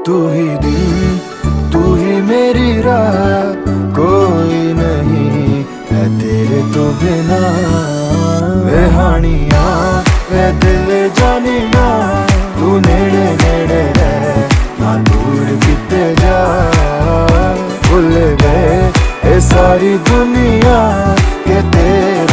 तू ही दिल, तू ही मेरी राह, कोई नहीं है तेरे तो बिना। वे हानिया वे दिल जानिया, तू नेड़े नेड़े रह ना दूर किते जा। भूल गए ये सारी दुनिया के तेरे